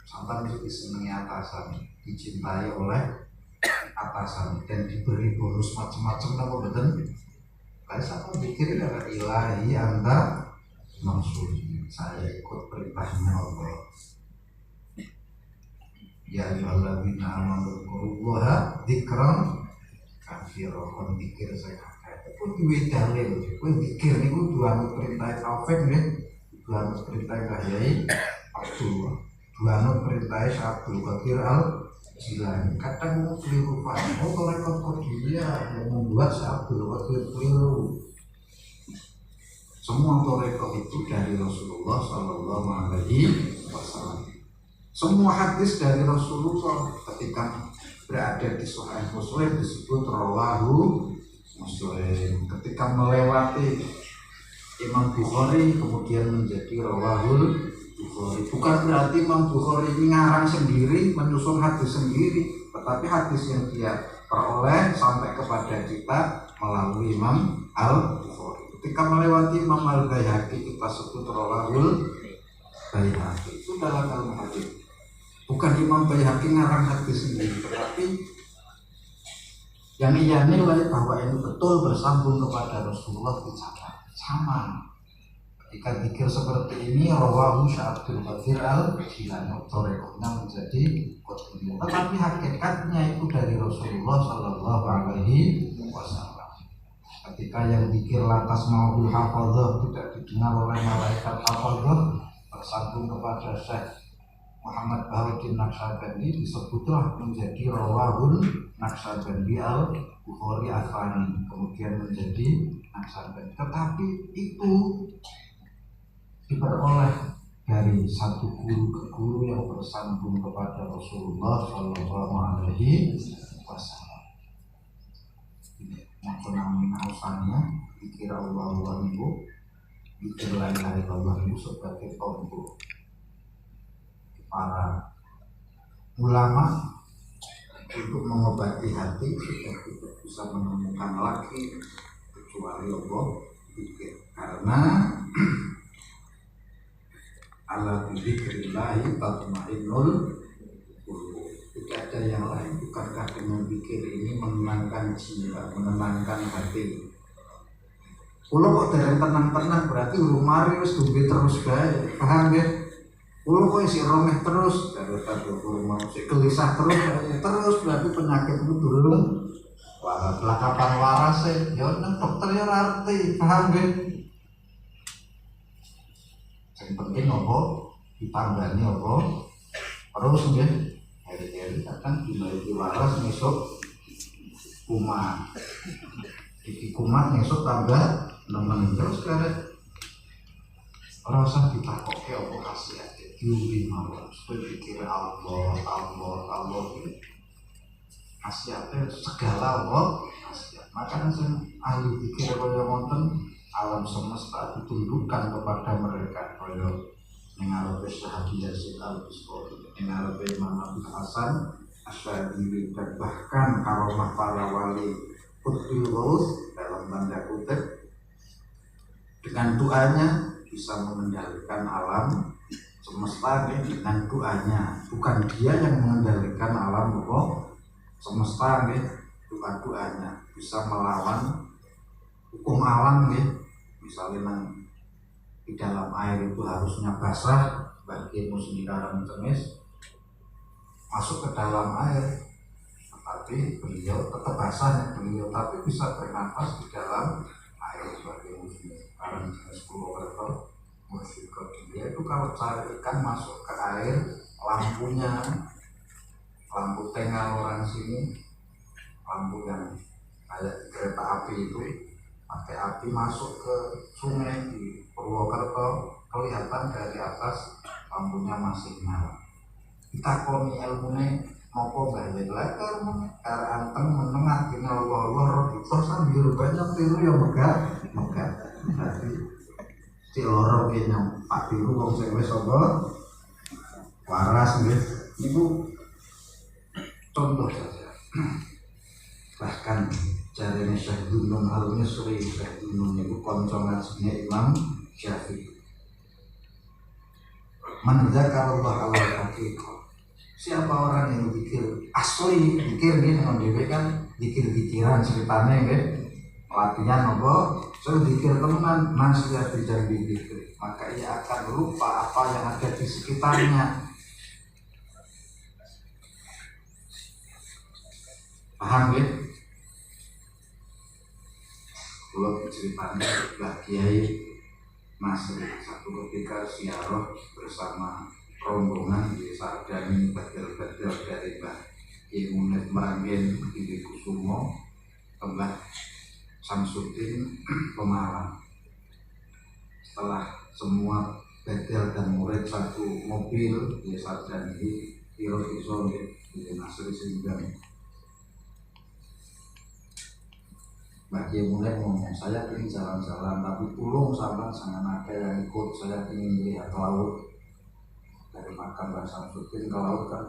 Sampai disenangi atasan, dicintai oleh atasan dan diberi bonus macam-macam, apa betul? Kalau saya pikir adalah ilahi anda maksud saya ikut perintahnya Allah. Ya ayyuhalladzina amanu dzkurullaha dzikran katsiran, kon pikir saya kakek itu duwe dalil kowe pikir niku dua perintah Taufik nggih, dua perintah Kyai Abdul, dua perintah Abdul Qadir Al Jilani. Kadang mau keliru paham, oh rekod Qadiriyah yang membuat Abdul Qadir keliru. Semua toreko itu dari Rasulullah Sallallahu Alaihi Wasallam. Semua hadis dari Rasulullah ketika berada di Sahih Muslim disebut rawahu Muslim. Ketika melewati Imam Bukhari kemudian menjadi rawahul Bukhari. Bukan berarti Imam Bukhari ini ngarang sendiri, menyusun hadis sendiri, tetapi hadis yang dia peroleh sampai kepada kita melalui Imam Al-Bukhari. Ketika melewati Imam Al-Baihaqi kita sebut rawahul Baihaqi. Itu dalam ilmu hadis. Bukan Imam Baihaqi ngarang hadis sendiri, tetapi yang ia nilai bahwa ini betul bersambung kepada Rasulullah dicatat sama. Ketika zikir seperti ini rawahu Abdul Qadir Al Jilani, torikohnya menjadi Qadiriyah, tetapi hakikatnya itu dari Rasulullah Sallallahu Alaihi Wasallam. Ketika yang zikir lantas ma'ul hafadzah tidak didengar oleh malaikat hafadzah, bersambung kepada Syekh Muhammad Bahuddin Naqsyabandi, disebutlah menjadi rawahul Naqsyabandi Al-Bukhari Afani, kemudian menjadi Naqsyabandi. Tetapi itu diperoleh dari satu guru ke guru yang bersambung kepada Rasulullah Sallallahu Alaihi Wasallam. Maupun namun alasannya dikira Allah itu, dikira lain Allah itu sebagai tombol. Para ulama untuk mengobati hati sudah tidak bisa menemukan lagi kecuali Allah pikir, karena ala dzikrillahi tatma'innul qulub. Tidak ada yang lain, bukankah dengan pikir ini menenangkan jiwa, menenangkan hati. Kalau kok dereng tenang-tenang berarti rumari wis dumbe terus bae, paham ya? Kalau kok isi romeh terus, daripada mau si gelisah terus berarti penyakitmu belum. Wah, kapan warase? Ya nang dokter ya arti, paham gak? Yang penting apa? Ditambani apa? Terus nggih. Hari-hari kadang dina iki waras besok kumat. Iki kumat besok tambah nemen terus karek. Ora usah ditakoke apa khasiat. Diuwi mawon, berpikir Allah khasiatnya segala Allah khasiat. Makanya ahli pikir kaya wonten alam semesta ditundukkan kepada mereka kaya ning arepe Syekh Yazid Al-Bustami, ning arepe Imam Abdul Hasan Asy'ari, dan bahkan karomah para wali Qutbul Ghaus dalam tanda kutip, dengan doanya bisa mengendalikan alam semesta dengan doanya, bukan dia yang mengendalikan alam semesta, doanya bisa melawan hukum alam. Misalnya di dalam air itu harusnya basah, bagi musim garam temis masuk ke dalam air, tetapi beliau tetap basah beliau, tapi bisa bernafas di dalam air sebagai musim garam temis Purwokerto. Dia itu kalau cari ikan masuk ke air, lampunya, lampu tengah orang sini, lampu yang kayak kereta api itu, pakai api masuk ke sungai di Purwokerto, kelihatan dari atas lampunya masih nyala. Kita koni ilmunya Mopo balik leker karena anteng menengah kini Allah terus sambil banyak tiru yang megah berarti si loro kini pak tiru wong sing wis apa waras nggih niku contoh saja. Bahkan jarene Syekh Gunung Al-Misri, Syekh Gunung niku kanca ngajine Imam Syafi'i. Man zakarallah ala haqiqah. Siapa orang yang zikir asli, zikir dia dengan dhewe kan zikir-zikiran ceritane nggih. Latihan apa? So zikir teman nasihat dijanji zikir. Maka ia akan lupa apa yang ada di sekitarnya. Paham ya? Kalau ceritanya Mbah Kiai Nasri satu ketika siaroh bersama rombongan di Sardani betul-betul dari Mbah Kiai Munir Meranggen di Kusumo ke Mbah Samsudin Pemalang. Setelah semua bedel dan murid satu mobil di Sardani Kiro Iso di Nasri Sindang. Mbak Kiai mulai ngomong, saya ingin jalan-jalan tapi tolong sama jangan ada yang ikut, saya ingin melihat laut. Dari makam Mbak Samsudin ke laut kan.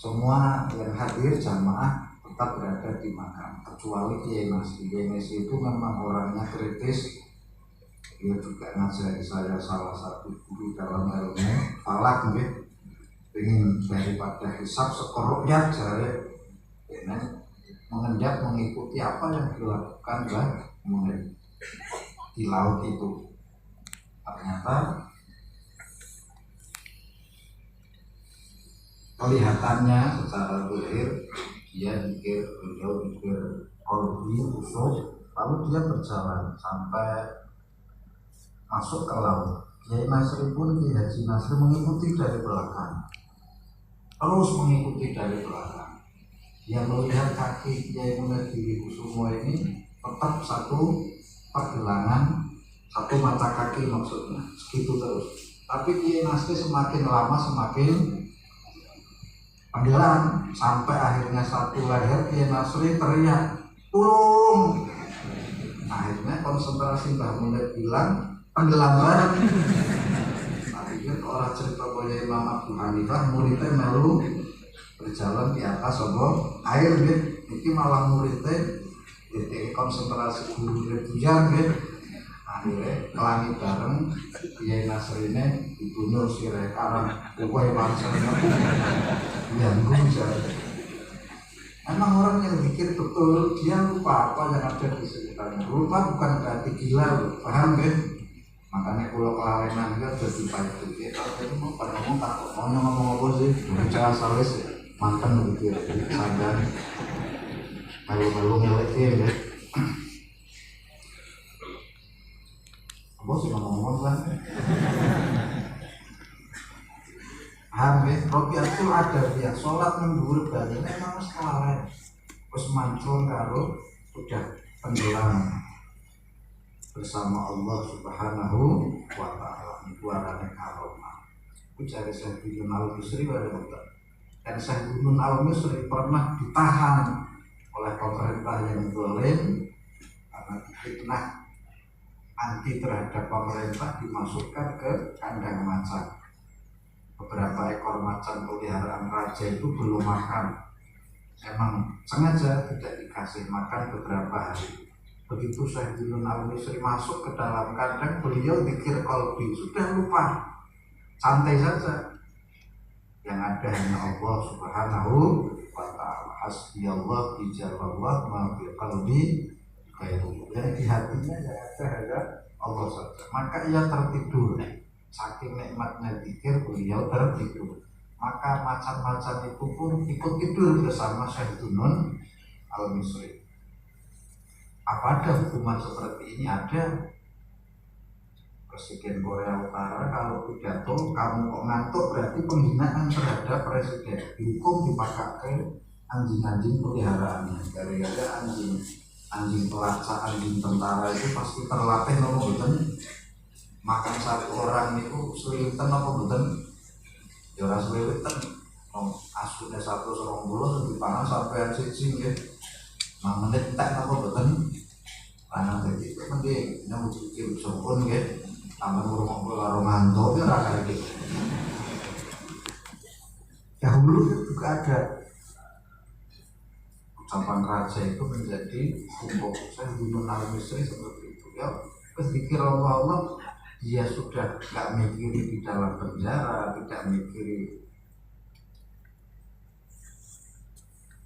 Semua yang hadir jamaah tetap berada di makam, kecuali Kiai Nasri. Kiai Nasri itu memang orangnya kritis. Dia juga ngajari saya salah satu guru dalam ilmu falak mungkin. Ingin daripada hisab sekoroknya jari mengendap mengikuti apa yang dilakukan Mbah Munir di laut itu. Ternyata kelihatannya secara zahir dia pikir beliau pikir kolbi usul, lalu dia berjalan sampai masuk ke laut. Kiai Nasri pun Kiai Haji Nasri mengikuti dari belakang, terus mengikuti dari belakang. Dia melihat kaki Kiai Munir di Kusumo ini tetap satu pergelangan, satu mata kaki maksudnya, segitu terus. Tapi Kiai Nasri semakin lama semakin tenggelam, sampai akhirnya satu leher Kiai Nasri teriak, "Tolong!" Akhirnya konsentrasi Mbah Munir bilang, "Tenggelam bareng." Akhirnya orang cerita bahwa Imam Abu Hanifah muridnya melu berjalan di atas ombak air gitu, ini malah muridnya titik konsentrasi guru belajar gitu, akhirnya kelangi bareng Kiai Nasri ini dibunuh sirek karena pokoknya bangsanya yang gujal. Emang orang yang pikir betul dia lupa apa yang ada di sekitarnya. Lupa bukan berarti gila loh, paham kan? Makanya kalau kelalenan kan jadi baik pikir. Tapi mau pada ngomong takut mau ngomong apa sih? Bicara salis mantan begitu sadar malu-malu ngelekin ya. Apa sih ngomong-ngomong kan? Hamid, Robiatul ada dia sholat mendur balik memang sekalian terus mancung karo udah tenggelam bersama Allah Subhanahu wa ta'ala buarane aroma. Ucari Syekh Gunung Al-Misri pada waktu dan Syekh Gunung Al-Misri pernah ditahan oleh pemerintah yang zalim karena fitnah anti terhadap pemerintah, dimasukkan ke kandang macan. Beberapa ekor macan peliharaan raja itu belum makan, emang sengaja tidak dikasih makan beberapa hari. Begitu Syekh Gunung Al-Misri masuk ke dalam kandang, beliau pikir kolbi sudah lupa, santai saja. Yang ada hanya Allah Subhanahu wa ta'ala. Hasbiyallah bijalallah ma fi qalbi khairu. Yang di hatinya yang ada hanya Allah saja. Maka ia tertidur. Saking nikmatnya zikir beliau tertidur. Maka macan-macan itu pun ikut tidur bersama Syekh Gunung Al-Misri. Apa ada hukuman seperti ini? Ada. Presiden Korea Utara kalau pidato kamu kok ngantuk berarti penghinaan terhadap presiden, dihukum dipakai anjing-anjing peliharaannya. Gara-gara anjing pelacak, anjing tentara itu pasti terlatih nopo betul makan satu orang itu selinten apa betul Ya ora suwe ten. Asune 120 dipangan sampean siji nggih. 5 menit tak napa boten. Ana dadi penting nek iki sampun nggih. Tambah ngurung karo ngantuk ya ora kaya gitu. Dahulu juga ada ucapan raja itu menjadi hukum. Saya bunuh al-Misri seperti itu ya. Berpikir Allah dia sudah gak mikiri di dalam penjara, tidak mikiri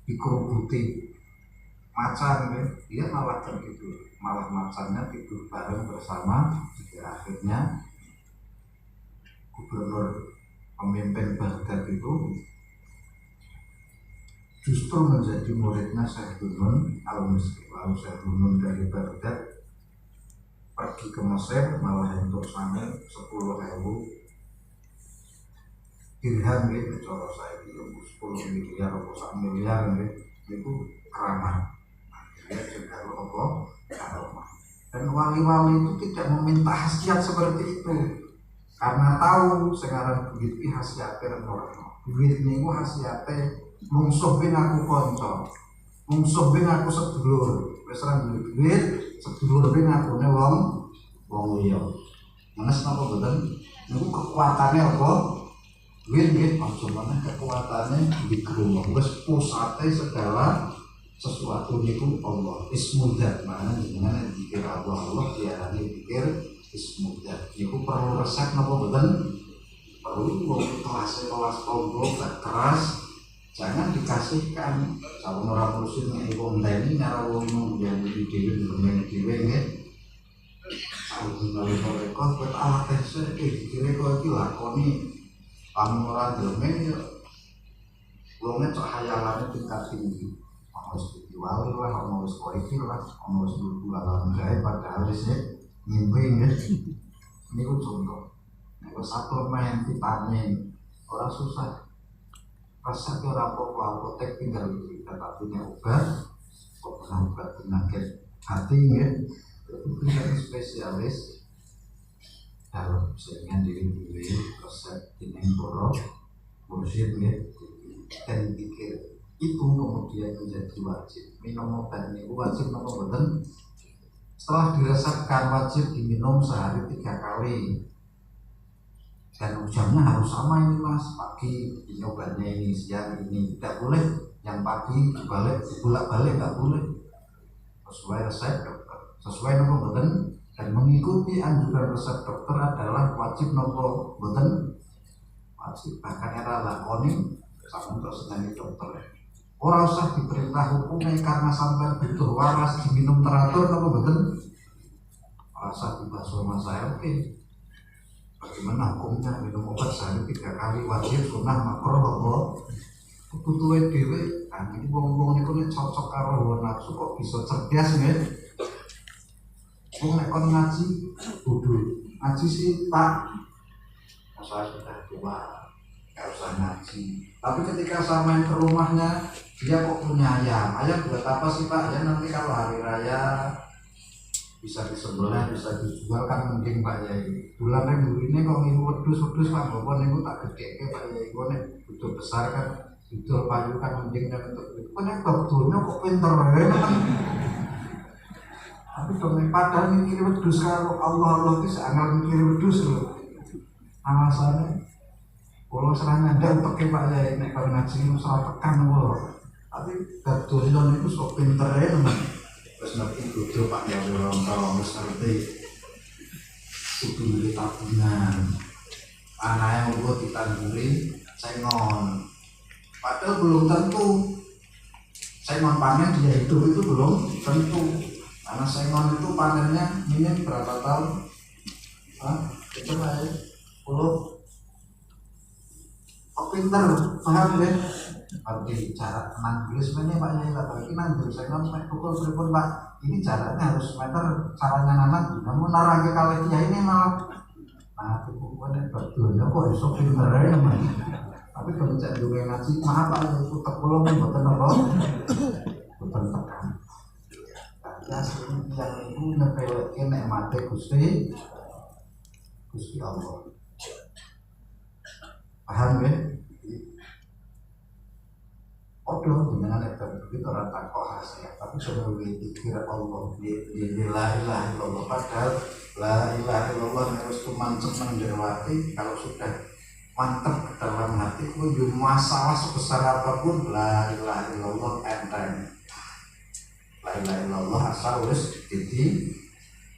dikerubuti macan ya. Dia malah tertidur, malah macannya tidur bareng bersama. Akhirnya gubernur pemimpin Baghdad itu justru menjadi muridnya Syekh Bunun al-Misri. Lalu Syekh Bunun dari Baghdad pergi ke Mesir malah untuk sampai 10.000 dirham gitu, cara saya itu 10 miliar atau 1 miliar gitu, itu keramat. Akhirnya juga apa? Karomah. Dan wali-wali itu tidak meminta khasiat seperti itu, karena tahu sekarang duit ini khasiatnya orang. Duit ini khasiatnya mungsuh bin aku konco, mungsuh bin aku sedulur. Besaran duit sedulur bin aku ne wong liya. Menes napa boten? Niku kekuatannya apa? Duit nggih, maksudnya kekuatannya di gerungu. Wis pusate segala sesuatu niku Allah. Ismudzat, maknanya jenengan dikir Allah diarani dikir ismudzat. Niku perlu resep napa boten? Perlu wong kelas pondok gak keras. Jangan dikasihkan sama orang muslim yang ibu ini nyara wong yang di dewi bermain dewi nggih. Kalau menawi mereka buat alat tes dikira kok iki lakoni pamuran bermain ya. Wongnya cok hayalannya tingkat tinggi. Harus dijual lah, harus koiki lah, harus bulanan gawe padahal sih ngimpi nggih. Niku contoh. Nek suplemen vitamin ora susah. Resep ora apa-apa, apotek tinggal beli, tapi nek obat, obat penyakit hati ya, itu punya spesialis dalam sehingga diri resep ini borok, mursyid ya, dan pikir itu kemudian menjadi wajib. Minum obat ini wajib apa betul? Setelah diresepkan wajib diminum sehari 3 kali. Dan jamnya harus sama ini mas, pagi ini obatnya ini, siang ini, tidak boleh yang pagi bolak-balik nggak boleh, sesuai resep dokter, sesuai nomor boten, dan mengikuti anjuran resep dokter adalah wajib nomor boten, wajib. Bahkan era lakoni sama terus dari dokter. Orang usah diperintah hukumnya karena sampai butuh waras diminum teratur nomor boten, rasa dibahas sama saya oke. Bagaimana hukumnya minum obat sehari 3 kali wajib sunah makruh apa kebutuhan dewe. Nah ini wong-wong niku nek cocok karo hawa nafsu kok bisa cerdas nggih. Wong nek kon ngaji bodoh. Ngaji sih Pak. Saya sudah tua, enggak usah ngaji. Tapi ketika sama ke rumahnya dia kok punya ayam. Ayam buat apa sih Pak? Ya nanti kalau hari raya bisa disembelih, bisa dijual kan mungkin Pak Yai. Bulan ini kok ngilu wedhus Pak, bapak niku tak gedhe Pak Yai. Kok nek butuh besar kan didol payu kan mending nek untuk itu. Kok nek bakdonya kok pinter kan. Tapi dong padahal mikir wedhus karo Allah iki sangat mikir wedhus lho. Alasannya kalau serangan ada untuk Pak Yai nek kalau ngaji itu salah tekan lho. Tapi bakdonya niku sok pinter teman. Terus nanti duduk Pak Yai orang kalau ngerti kudu beli tabungan anaknya mau ditanduri sengon, padahal belum tentu sengon panen dia hidup itu belum tentu, karena sengon itu panennya minim berapa tahun? Itu Pak Yai 10 kok pinter, paham ya? Arti cara nandur sebenarnya Pak Yai lah, ini nandur saya nggak pukul berikut Pak. Ini jaraknya harus meter, caranya nanam. Namun narangke kali dia ini malah, nah itu pokoknya berduanya kok esok pinternya namanya. Tapi kalau cek juga ngaji, maaf Pak itu terpulang buatan apa? Buatan tekan. Tapi aslinya yang itu nyepelekin nek mati Gusti Allah. Paham ya? Odo dengan itu begitu orang takut hasil, tapi sebelum dikir Allah di la ilaha illallah, padahal la ilaha illallah harus tuh mantep menjawati. Kalau sudah mantep dalam hati, itu masalah sebesar apapun la ilaha illallah enteng. La ilaha illallah asal wis jadi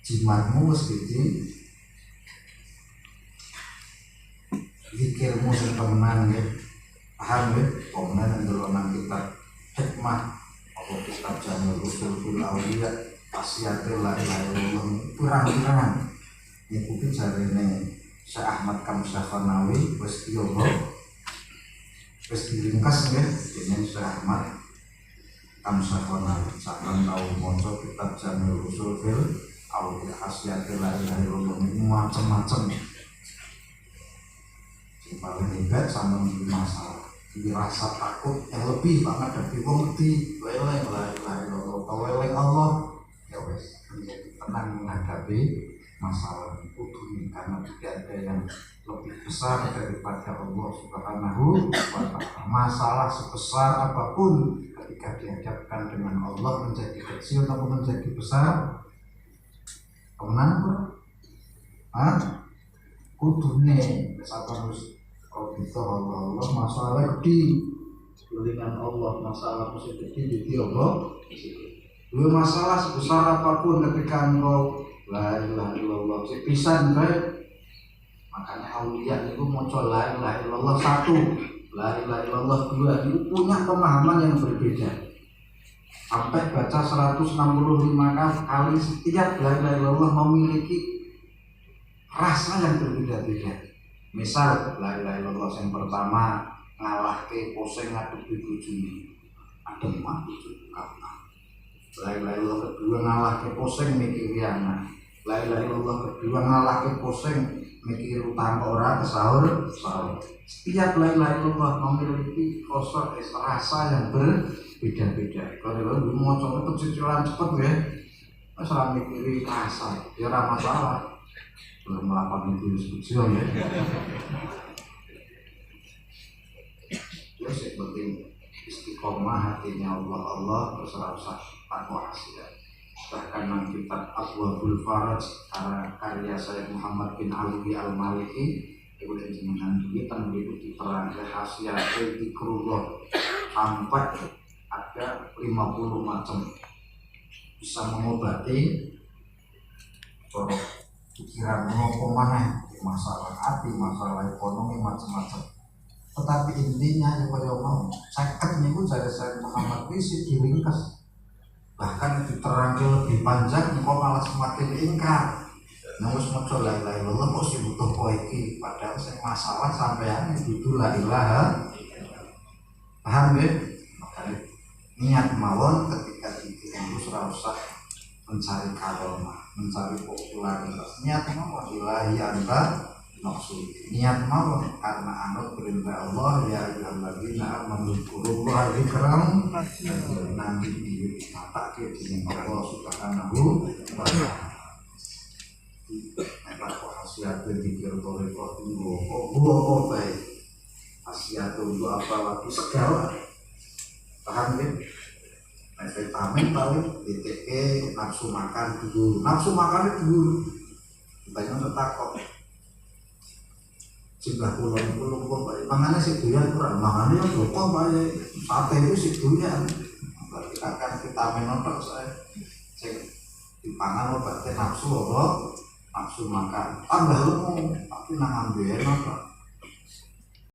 jimatmu wis jadi zikirmu sing temenan ya. Paham ya? Kemudian dulu nang kitab hikmah atau kitab Jamil Usul fil Auliya wasiatil la ilaha illallah pirang-pirang ngikuti jarene Syekh Ahmad Kamsyakhanawi wis diyono wis diringkas ya dene Syekh Ahmad Kamsyakhanawi sampeyan tau maca kitab Jamil Usul fil Auliya wasiatil la ilaha illallah ini macam-macam paling hebat sama masalah dirasa takut yang lebih banget dari wong di weleng la ilaha illallah weleng Allah ya wes menjadi tenang menghadapi masalah itu karena tidak ada yang lebih besar daripada Allah Subhanahu wa ta'ala. Masalah sebesar apapun ketika dihadapkan dengan Allah menjadi kecil atau menjadi besar kemenang kudune kesatuan harus kalau kita Allah masalah gede dengan Allah masalah masih gede jadi Allah dua masalah sebesar apapun ketika engkau la ilaha illallah sepisan baik makanya aulia itu muncul la ilaha illallah satu la ilaha illallah dua itu punya pemahaman yang berbeda sampai baca 165 kali setiap la ilaha illallah memiliki rasa yang berbeda-beda. Misal la ilaha illallah yang pertama ngalahke pusing ngadepi bojone adem bojo kapan la ilaha illallah kedua ngalahke pusing mikiri anak la ilaha illallah kedua ngalahke pusing mikir utang ora kesahur setiap la ilaha illallah memiliki rasa yang berbeda-beda kalau lu mau coba cicilan cepet ya masalah mikiri rasa ya ora masalah belum melakukan itu kecil ya. Ya sih penting istiqomah hatinya Allah terserah takwa hasil. Bahkan dalam kitab Abwaabul Faraj karya Syekh Muhammad bin Ali Al-Maliki kemudian jenengan kita mengikuti terang rahasia zikrullah sampai ada 50 macam bisa mengobati pikiran ngopo maneh masalah hati, masalah ekonomi macam-macam. Tetapi intinya yang mau sakit niku jare Syekh Muhammad wis diringkas. Bahkan diterangke lebih panjang engko malah semakin ingkar. Nah wis maca la ilaha illallah kok sing butuh kowe iki padahal sing masalah sampean itu la ilaha. Paham ya? Makanya niat mawon ketika dikira ora usah mencari karomah, mencari popularitas. Niat mau ilahi anta maksud. Niat mau karena anut perintah Allah ya ayyuhalladzina amanu dzkurullaha dzikran nanti mata ke dengan Allah Subhanahu wa ta'ala. Nek khasiat dzikir toriko itu baik. Khasiat itu apa lagi segala. Paham ya? Vitamin paling DTK nafsu makan dulu banyak tertakut jumlah pulau baik makanya si doyan kurang makanya lupa baik sate itu si doyan berarti akan vitamin otak saya cek dipangan obatnya nafsu makan tambah lu tapi nang ambil otak